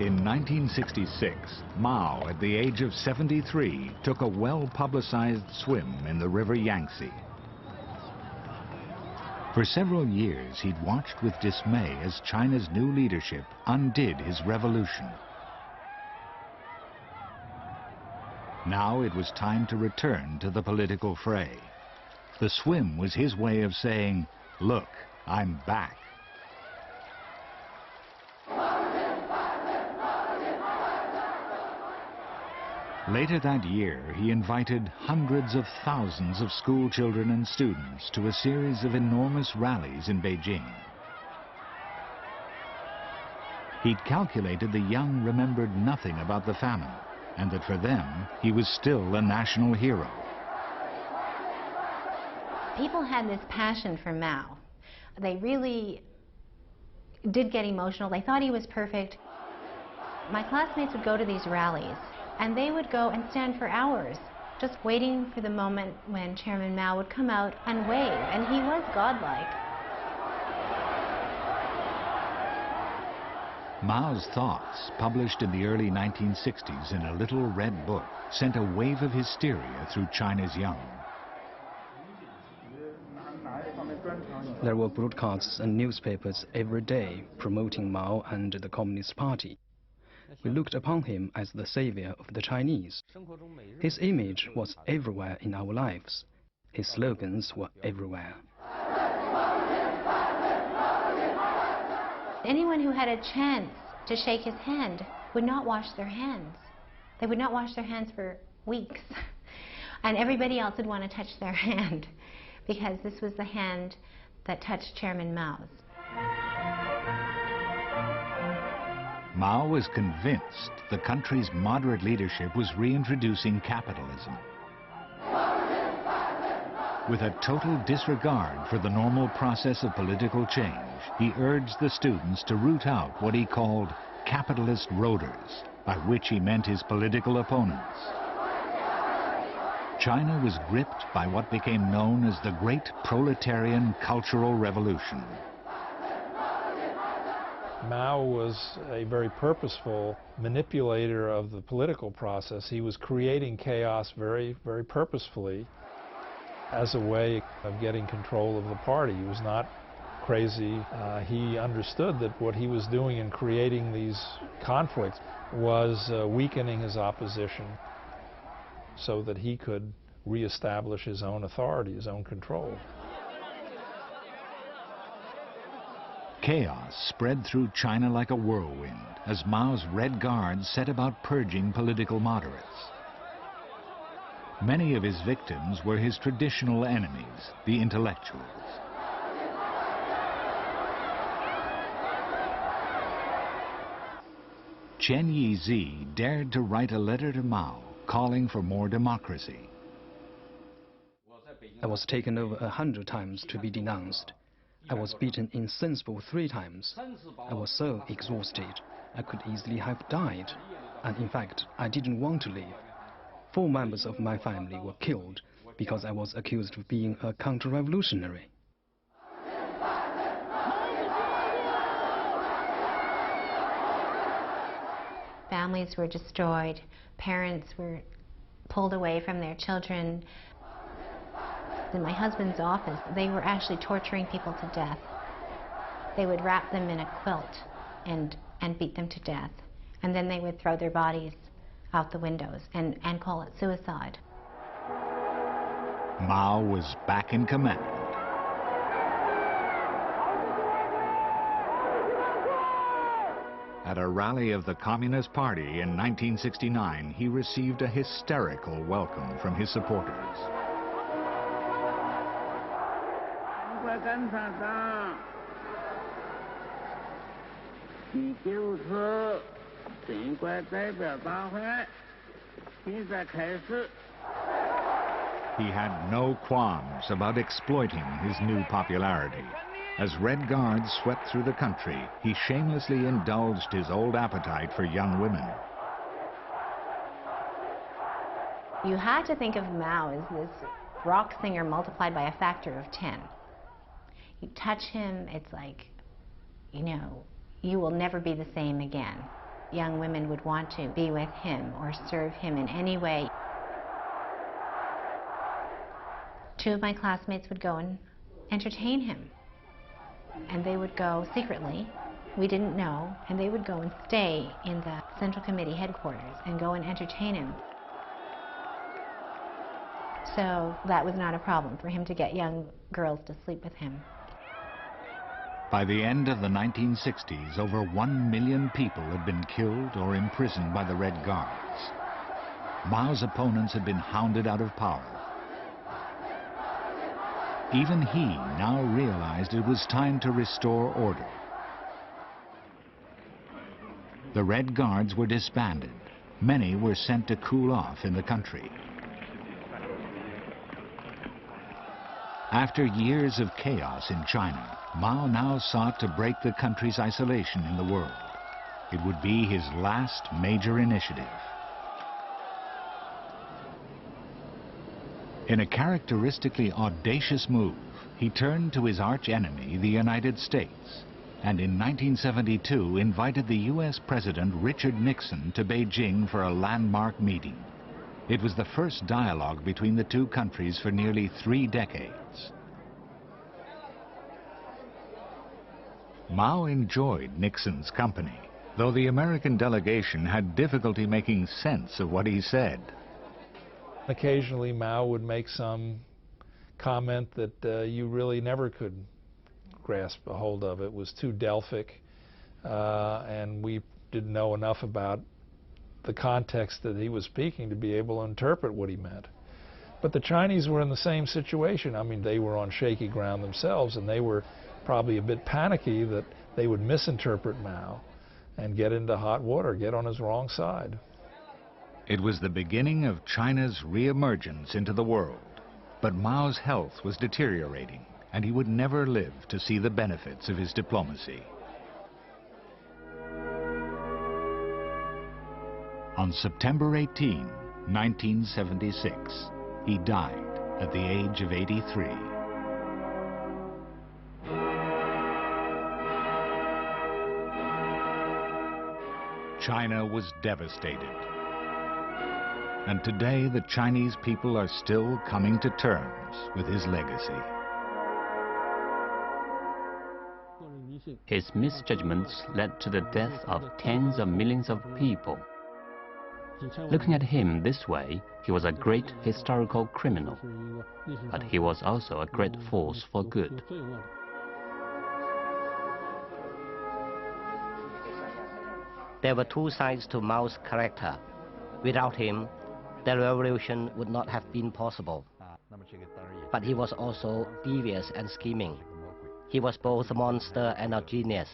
In 1966, Mao, at the age of 73, took a well-publicized swim in the river Yangtze. For several years, he'd watched with dismay as China's new leadership undid his revolution. Now it was time to return to the political fray. The swim was his way of saying, "Look, I'm back." Later that year, he invited hundreds of thousands of school children and students to a series of enormous rallies in Beijing. He'd calculated the young remembered nothing about the famine, and that for them, he was still a national hero. People had this passion for Mao. They really did get emotional. They thought he was perfect. My classmates would go to these rallies, and they would go and stand for hours, just waiting for the moment when Chairman Mao would come out and wave, and he was godlike. Mao's thoughts, published in the early 1960s in a little red book, sent a wave of hysteria through China's young. There were broadcasts and newspapers every day promoting Mao and the Communist Party. We looked upon him as the savior of the Chinese. His image was everywhere in our lives. His slogans were everywhere. Anyone who had a chance to shake his hand would not wash their hands. They would not wash their hands for weeks. And everybody else would want to touch their hand, because this was the hand that touched Chairman Mao's. Mao was convinced the country's moderate leadership was reintroducing capitalism. With a total disregard for the normal process of political change, he urged the students to root out what he called capitalist roaders, by which he meant his political opponents. China was gripped by what became known as the Great Proletarian Cultural Revolution. Mao was a very purposeful manipulator of the political process. He was creating chaos very, very purposefully as a way of getting control of the party. He was not crazy. He understood that what he was doing in creating these conflicts was weakening his opposition so that he could reestablish his own authority, his own control. Chaos spread through China like a whirlwind as Mao's Red Guards set about purging political moderates. Many of his victims were his traditional enemies, the intellectuals. Chen Yizi dared to write a letter to Mao calling for more democracy. I was taken over 100 times to be denounced. I was beaten insensible 3 times. I was so exhausted, I could easily have died. And in fact, I didn't want to live. 4 members of my family were killed because I was accused of being a counter-revolutionary. Families were destroyed. Parents were pulled away from their children. In my husband's office, they were actually torturing people to death. They would wrap them in a quilt and beat them to death. And then they would throw their bodies out the windows and call it suicide. Mao was back in command. At a rally of the Communist Party in 1969, he received a hysterical welcome from his supporters. He had no qualms about exploiting his new popularity. As Red Guards swept through the country, he shamelessly indulged his old appetite for young women. You had to think of Mao as this rock singer multiplied by a factor of 10. You touch him, it's like, you know, you will never be the same again. young women would want to be with him or serve him in any way. Two of my classmates would go and entertain him. And they would go secretly, we didn't know, and they would go and stay in the Central Committee headquarters and go and entertain him. So that was not a problem for him to get young girls to sleep with him. By the end of the 1960s, over 1 million people had been killed or imprisoned by the Red Guards. Mao's opponents had been hounded out of power. Even he now realized it was time to restore order. The Red Guards were disbanded. Many were sent to cool off in the country. After years of chaos in China, Mao now sought to break the country's isolation in the world. It would be his last major initiative. In a characteristically audacious move, he turned to his arch-enemy, the United States, and in 1972 invited the U.S. President Richard Nixon to Beijing for a landmark meeting. It was the first dialogue between the two countries for nearly 3 decades. Mao enjoyed Nixon's company, though the American delegation had difficulty making sense of what he said. Occasionally Mao would make some comment that you really never could grasp a hold of. It was too Delphic, and we didn't know enough about the context that he was speaking to be able to interpret what he meant. But the Chinese were in the same situation. I mean, they were on shaky ground themselves, and they were probably a bit panicky that they would misinterpret Mao and get into hot water, get on his wrong side. It was the beginning of China's re-emergence into the world, but Mao's health was deteriorating, and he would never live to see the benefits of his diplomacy. On September 18, 1976, he died at the age of 83. China was devastated. And today the Chinese people are still coming to terms with his legacy. His misjudgments led to the death of tens of millions of people. Looking at him this way, he was a great historical criminal, but he was also a great force for good. There were two sides to Mao's character. Without him, the revolution would not have been possible. But he was also devious and scheming. He was both a monster and a genius.